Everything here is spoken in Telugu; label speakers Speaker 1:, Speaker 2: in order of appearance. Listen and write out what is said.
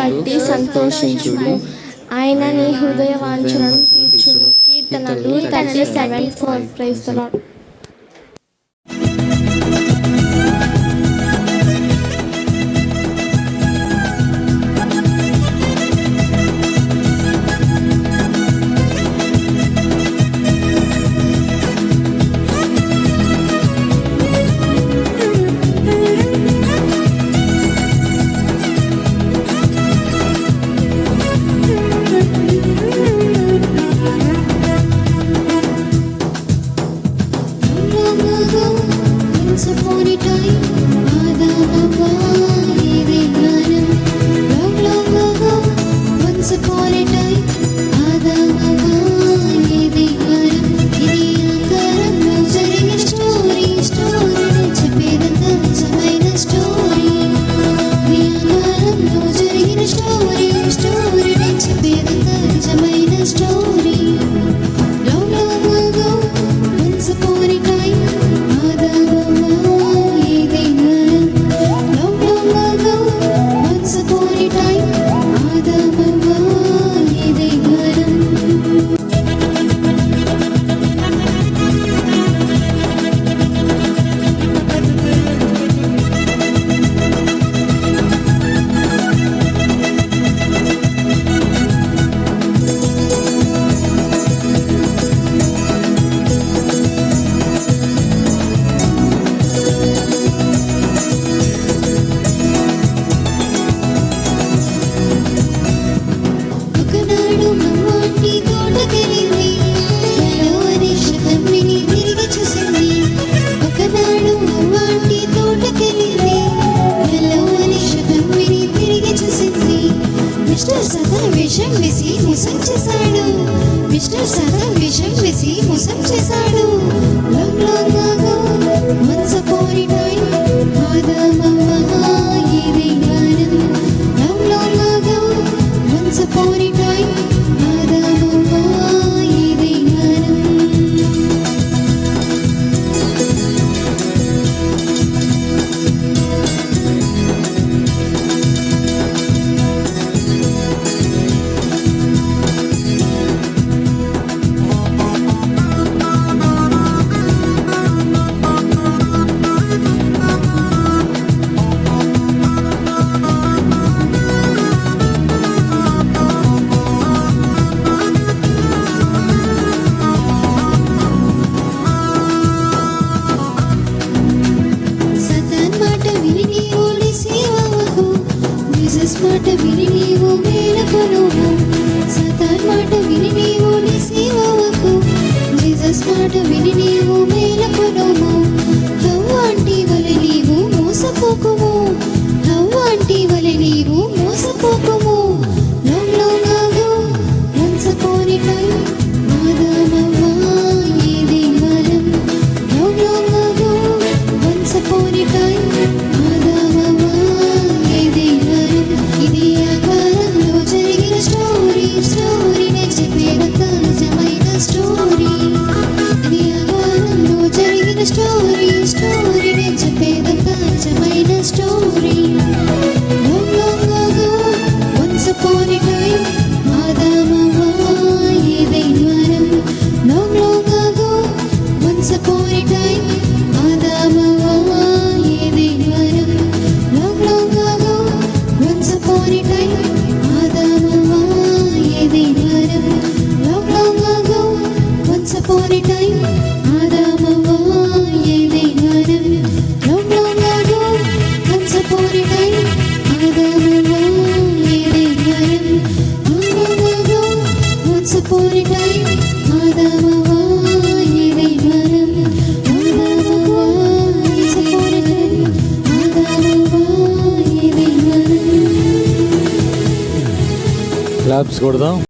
Speaker 1: బట్టి సంతోషించుము. ఆయన నీ హృదయ వాంఛలను తీర్చును. కీర్తనలు 37:4. Praise the lord.
Speaker 2: మిస్టర్ సదా విషం వేసి మోసం చేశాడు. Once upon a time, Adam Havva ఇది గానం. Long ago, once upon a time, Adam Havva ఇది గానం. మాట విని నీవు మేలుకొనుము. సతాన్ మాట విని నీవు నిస్సీవవకు. జీసస్ మాట విని నీవు మేలుకొనుము. హవ్వాంటి వలె నీవు మోసపోకుము. హవ్వాంటి వలె నీవు మోసపోకుము. Long ago, once upon a time, Adam Havva ఇది వరం. Long ago, once upon a time, Adam Havva ఇది వరం. ఇది ఆకారంలో జరిగిన స్టోరీ. నే చెప్పేదంత నిజమైన స్టోరీ. ఇది ఆకారంలో జరిగిన స్టోరీ. నే చెప్పేదంత నిజమైన story. Long ago, once upon a time, Adam Havva ఇది వరం. Long ago, once upon a time, Adam Havva ఇది వరం. Long ago, once upon a time, Adam Havva ఇది వరం. Long ago, once upon a time, Adam Havva ఇది వరం. Long ago, once upon a time, Adam Havva ఇది వరం. Long ago, once upon a time, Adam Havva ఇది వరం. Adam Havva once upon a time, Adam Havva ఇది వరం.
Speaker 3: క్లాప్స్ కొడదాం.